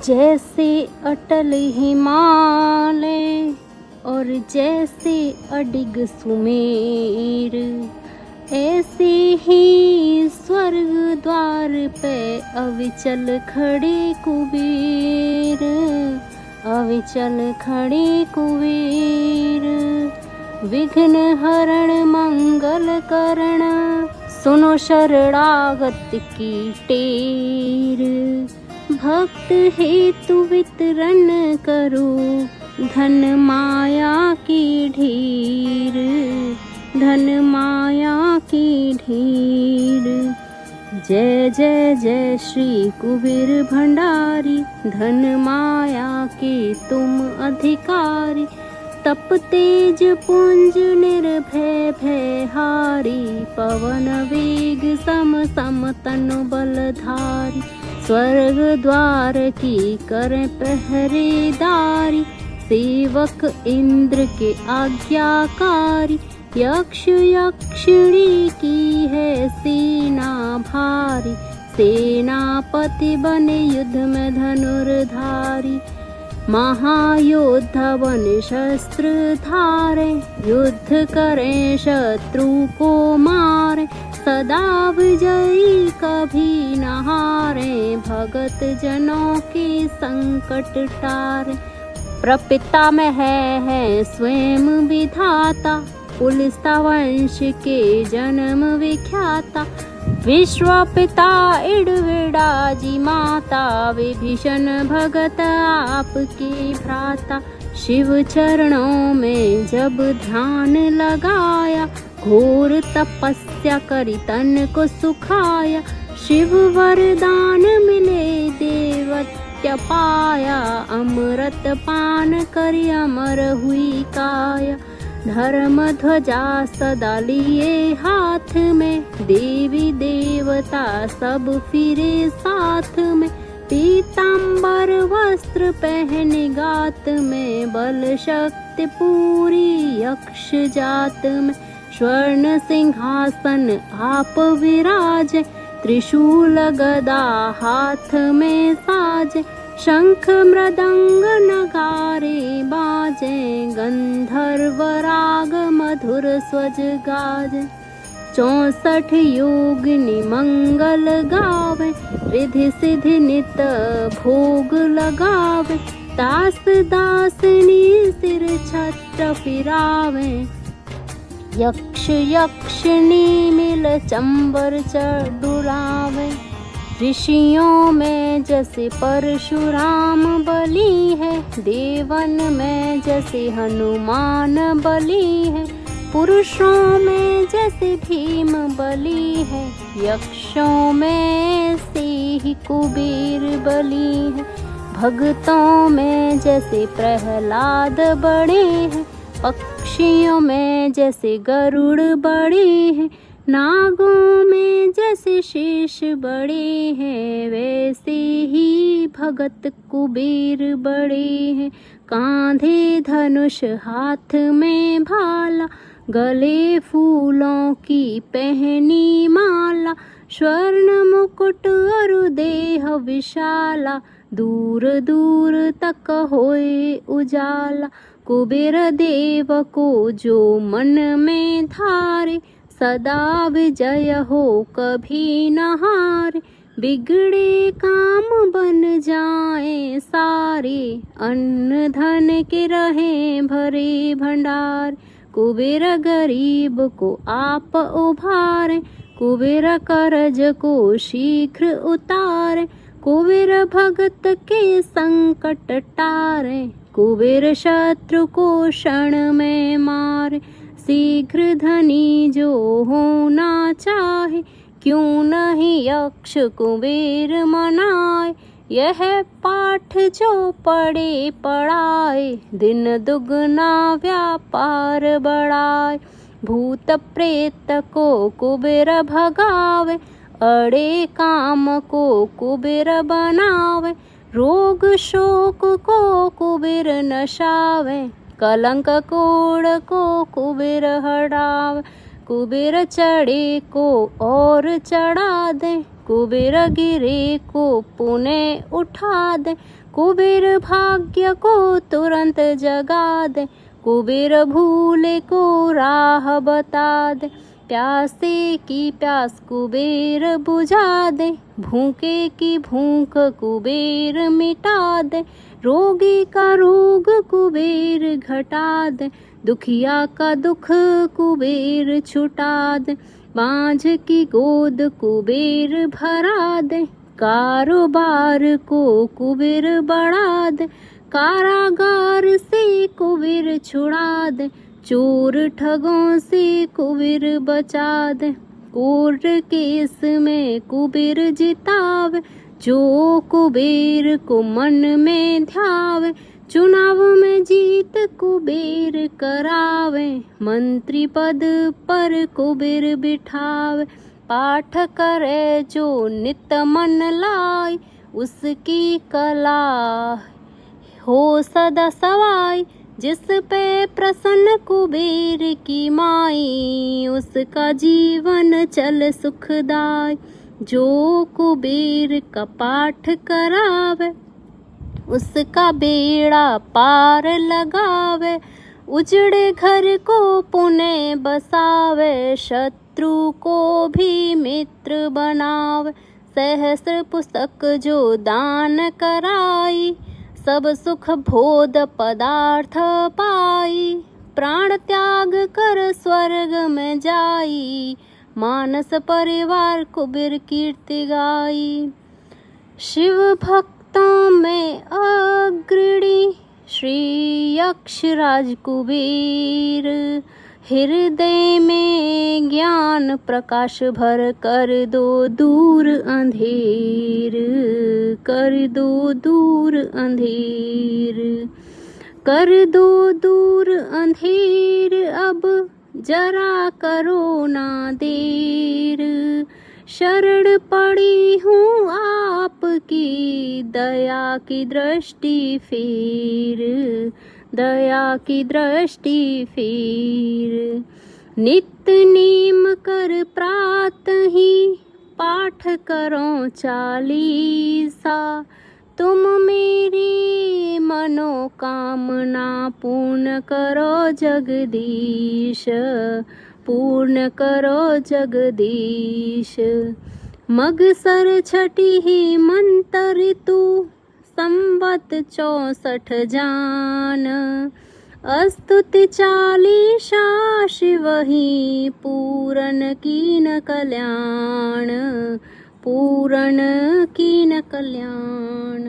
जैसे अटल हिमालय और जैसे अडिग सुमेर, ऐसे ही स्वर्ग द्वार पे अविचल खड़े कुबेर, अविचल खड़े कुबेर। विघ्न हरण मंगल करण, सुनो शरणागत की टेर। भक्त हेतु वितरण करो, धन माया की ढीर, धन माया की ढीर। जय जय जय श्री कुबेर भंडारी, धन माया के तुम अधिकारी। तप तेज पुंज निर्भय भयहारी, पवन वेग सम सम तनु बलधारी। स्वर्ग द्वार की करें पहरेदारी, सेवक इंद्र के आज्ञाकारी। यक्ष यक्षिणी की है सेना भारी, सेनापति बने युद्ध में धनुर्धारी। महायोद्धा बने शस्त्र धारे, युद्ध करें शत्रु को मारे। सदा विजयी कभी न हारे, भगत जनों के संकट टारे। प्रपिता में है स्वयं विधाता, पुलस्त्य वंश के जन्म विख्याता। विश्व पिता इड़विड़ाजी माता, विभीषण भगत आपके भ्राता। शिव चरणों में जब ध्यान लगाया, घोर तपस्या करी तन को सुखाया। शिव वरदान मिले देवत्य पाया, अमृत पान करी अमर हुई काया। धर्म ध्वजा सदा लिए हाथ में, देवी देवता सब फिरे साथ में। पीतांबर वस्त्र पहने गात में, बल शक्ति पूरी यक्ष जात में। स्वर्ण सिंहासन आप विराज, त्रिशूल गदा हाथ में साजे। शंख मृदंग नगारे बाजे, गंधर्व राग मधुर स्वज गाजे। 64 योगिनी मंगल गावे, रिधि सिधि नित भोग लगावे। दास दासनी सिर छत्र फिरावे, यक्ष यक्षिणी मिल चंबर चढ़ुलावे। ऋषियों में जैसे परशुराम बली है, देवन में जैसे हनुमान बली है। पुरुषों में जैसे भीम बली है, यक्षों में से ही कुबेर बली है। भक्तों में जैसे प्रहलाद बड़े हैं, पक्षियों में जैसे गरुड़ बड़े हैं। नागों में जैसे शेष बड़े हैं, वैसे ही भगत कुबेर बड़े हैं। कांधे धनुष हाथ में भाला, गले फूलों की पहनी माला। स्वर्ण मुकुट और देह विशाला, दूर दूर तक होए उजाला। कुबेर देव को जो मन में धारे, सदा विजय हो कभी न हारे। बिगड़े काम बन जाए सारे, अन्न धन के रहे भरे भंडार। कुबेर गरीब को आप उभारे, कुबेर कर्ज को शीघ्र उतारे। कुबेर भगत के संकट टारे, कुबेर शत्रु को क्षण में मारे। शीघ्र धनी जो होना चाहे, क्यों नहीं यक्ष कुबेर मनाए। यह पाठ जो पढ़े पढ़ाए, दिन दुगना व्यापार बढ़ाए। भूत प्रेत को कुबेर भगावे, अड़े काम को कुबेर बनावे। रोग शोक को कुबेर नशावे, कलंक कोड़ को कुबेर हटावे। कुबेर चढ़े को और चढ़ा दे, कुबेर गिरे को पुनः उठा दे। कुबेर भाग्य को तुरंत जगा दे, कुबेर भूले को राह बता दे, प्यासे की प्यास कुबेर बुझा दे, भूखे की भूख कुबेर मिटा दे, रोगी का रोग कुबेर घटा दे, दुखिया का दुख कुबेर छुटा दे, बांझ की गोद कुबेर भरा दे, कारोबार को कुबेर बढ़ा दे, कारागार से कुबेर छुड़ा दे, चोर ठगों से कुबेर बचा दे, कोर्ट केस में कुबेर जितावे, जो कुबेर को मन में ध्यावे, चुनाव में जीत कुबेर करावे, मंत्री पद पर कुबेर बिठावे, पाठ करे जो नित मन लाई, उसकी कला हो सदा सवाई, जिस पे प्रसन्न कुबेर की माई, उसका जीवन चल सुखदाई, जो कुबेर का पाठ करावे, उसका बेड़ा पार लगावे, उजड़े घर को पुनः बसावे, शत्रु को भी मित्र बनावे, सहस्र पुस्तक जो दान कराई, सब सुख भोग पदार्थ पाई, प्राण त्याग कर स्वर्ग में जाई, मानस परिवार कुबेर कीर्ति गाई। शिव भक्तों में अग्रणी श्री यक्षराज कुबेर, हृदय में ज्ञान प्रकाश भर कर दो दूर अंधेर, कर दो दूर अंधेर, कर दो दूर अंधेर, अब जरा करो ना देर, शरण पड़ी हूँ आपकी, दया की दृष्टि फेर, दया की दृष्टि फेर, नित्य नेम कर प्रात ही, पाठ करो चालीसा, तुम मेरी मनोकामना पूर्ण करो जगदीश, पूर्ण करो जगदीश। मगसर छठी ही मंत्र ऋतु, संवत 64 जान, अस्तुति चालीसा शिव ही, पूरन कीन कल्याण, पूरन कीन कल्याण।